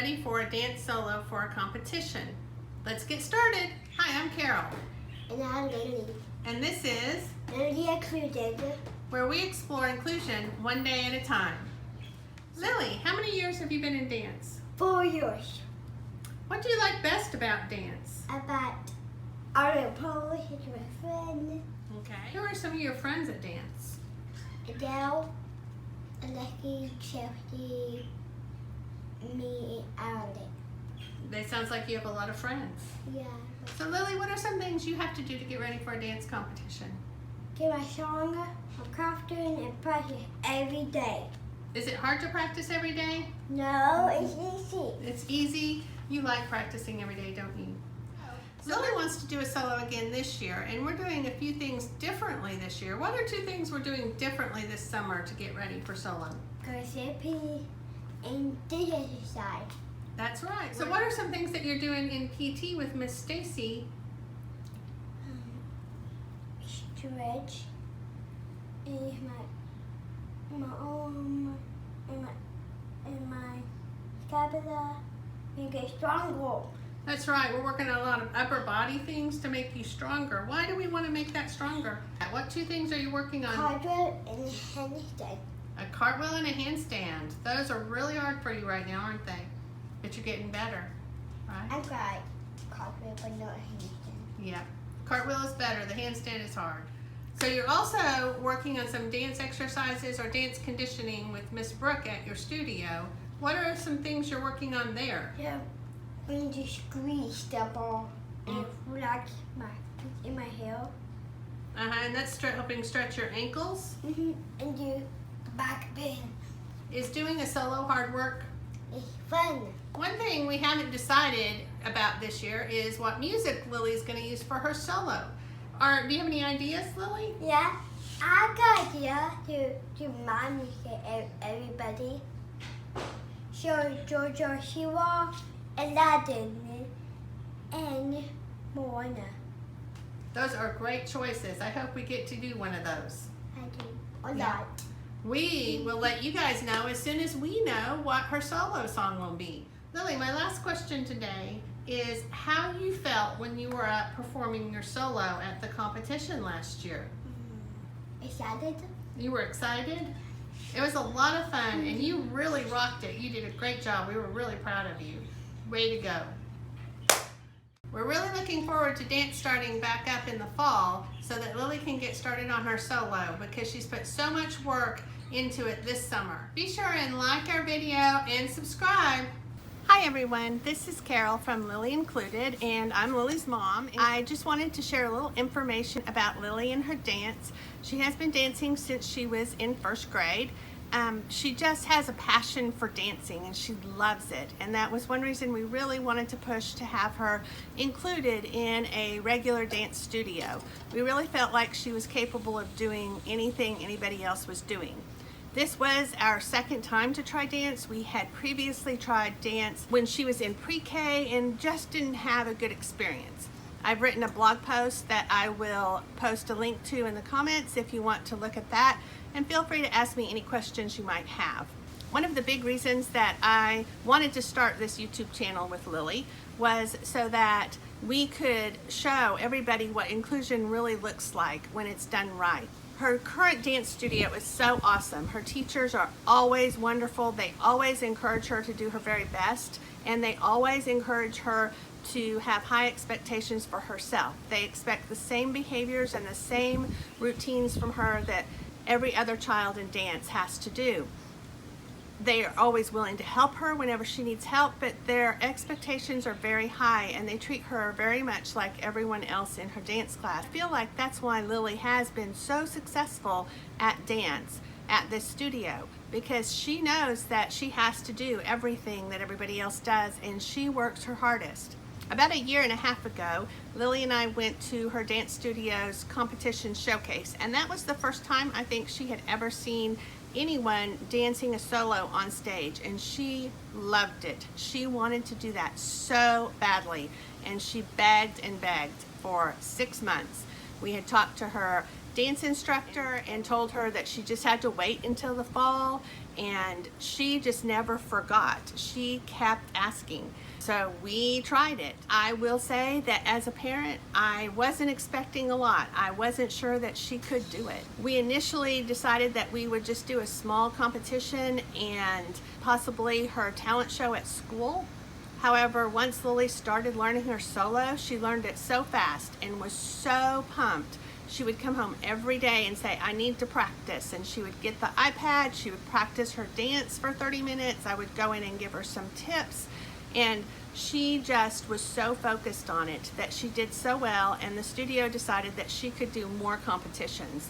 ready for a dance solo for a competition. Let's get started. Hi, I'm Carol. And I'm Lilly. And this is Lilly Included. where we explore inclusion one day at a time. Lily, how many years have you been in dance? 4 years. What do you like best about dance? About our Polish is my friend. Okay. Who are some of your friends at dance? Adele, Aleki, Chelsea, me, and Alec. It sounds like you have a lot of friends. Yeah. So Lily, what are some things you have to do to get ready for a dance competition? Get my song, my costume, and practice every day. Is it hard to practice every day? No, it's easy. It's easy. You like practicing every day, don't you? Lily wants to do a solo again this year, and we're doing a few things differently this year. What are 2 things we're doing differently this summer to get ready for solo? Go CP and this exercise. That's right. So what are some things that you're doing in PT with Miss Stacy? Stretch is my arm and my scapula and get stronger. That's right. We're working on a lot of upper body things to make you stronger. Why do we want to make that stronger? What 2 things are you working on? Cartwheel and handstand. A cartwheel and a handstand. Those are really hard for you right now, aren't they? But you're getting better, right? I tried cartwheel, but not handstand. Yeah. Cartwheel is better. The handstand is hard. So you're also working on some dance exercises or dance conditioning with Miss Brooke at your studio. What are some things you're working on there? Yeah, we need to squeeze the ball and relax in my hair. And that's helping stretch your ankles. And do back bend. Is doing a solo hard work? It's fun. One thing we haven't decided about this year is what music Lily's going to use for her solo. Do you have any ideas, Lily? Yeah, I got idea to my music everybody. So Georgia Shiva, Aladdin, and Moana. Those are great choices. I hope we get to do one of those. I do a lot. We will let you guys know as soon as we know what her solo song will be. Lily, my last question today is how you felt when you were up performing your solo at the competition last year. Excited? You were excited? It was a lot of fun and you really rocked it. You did a great job. We were really proud of you. Way to go. We're really looking forward to dance starting back up in the fall so that Lily can get started on her solo because she's put so much work into it this summer. Be sure and like our video and subscribe. Hi everyone, this is Carol from Lilly Included and I'm Lily's mom. I just wanted to share a little information about Lily and her dance. She has been dancing since she was in 1st grade. She just has a passion for dancing and she loves it, and that was one reason we really wanted to push to have her included in a regular dance studio. We really felt like she was capable of doing anything anybody else was doing. This was our 2nd time to try dance. We had previously tried dance when she was in pre-K and just didn't have a good experience. I've written a blog post that I will post a link to in the comments if you want to look at that, and feel free to ask me any questions you might have. One of the big reasons that I wanted to start this YouTube channel with Lily was so that we could show everybody what inclusion really looks like when it's done right. Her current dance studio is so awesome. Her teachers are always wonderful. They always encourage her to do her very best, and they always encourage her to have high expectations for herself. They expect the same behaviors and the same routines from her that every other child in dance has to do. They are always willing to help her whenever she needs help, but their expectations are very high and they treat her very much like everyone else in her dance class. I feel like that's why Lily has been so successful at dance at this studio, because she knows that she has to do everything that everybody else does and she works her hardest. About 1.5 years ago, Lily and I went to her dance studio's competition showcase, and that was the first time I think she had ever seen anyone dancing a solo on stage, and she loved it. She wanted to do that so badly, and she begged and begged for 6 months. We had talked to her dance instructor and told her that she just had to wait until the fall, and she just never forgot. She kept asking. So we tried it. I will say that as a parent, I wasn't expecting a lot. I wasn't sure that she could do it. We initially decided that we would just do a small competition and possibly her talent show at school. However, once Lilly started learning her solo, she learned it so fast and was so pumped. She would come home every day and say, I need to practice. And she would get the iPad, she would practice her dance for 30 minutes. I would go in and give her some tips. And she just was so focused on it that she did so well, and the studio decided that she could do more competitions.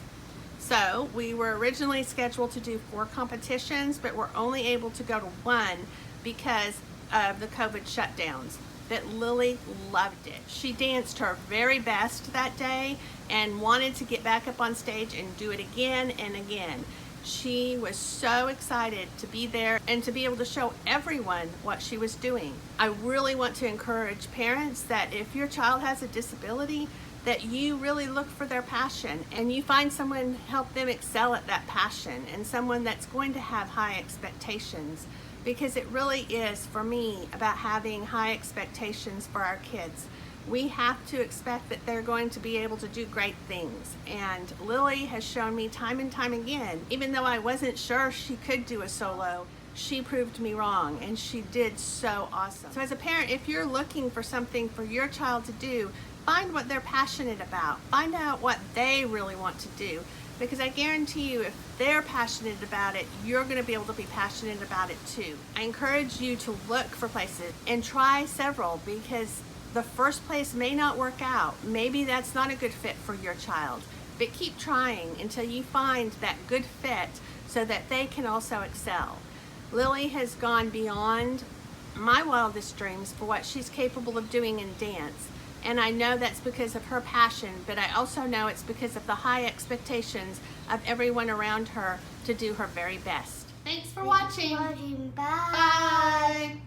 So we were originally scheduled to do 4 competitions, but we're only able to go to 1 because of the COVID shutdowns. But Lilly loved it. She danced her very best that day and wanted to get back up on stage and do it again and again. She was so excited to be there and to be able to show everyone what she was doing. I really want to encourage parents that if your child has a disability, that you really look for their passion and you find someone to help them excel at that passion, and someone that's going to have high expectations. Because it really is, for me, about having high expectations for our kids. We have to expect that they're going to be able to do great things. And Lilly has shown me time and time again, even though I wasn't sure she could do a solo, she proved me wrong, and she did so awesome. So as a parent, if you're looking for something for your child to do, find what they're passionate about. Find out what they really want to do. Because I guarantee you, if they're passionate about it, you're going to be able to be passionate about it too. I encourage you to look for places and try several, because the first place may not work out. Maybe that's not a good fit for your child. But keep trying until you find that good fit so that they can also excel. Lilly has gone beyond my wildest dreams for what she's capable of doing in dance. And I know that's because of her passion, but I also know it's because of the high expectations of everyone around her to do her very best. Thanks for watching. Bye. Bye.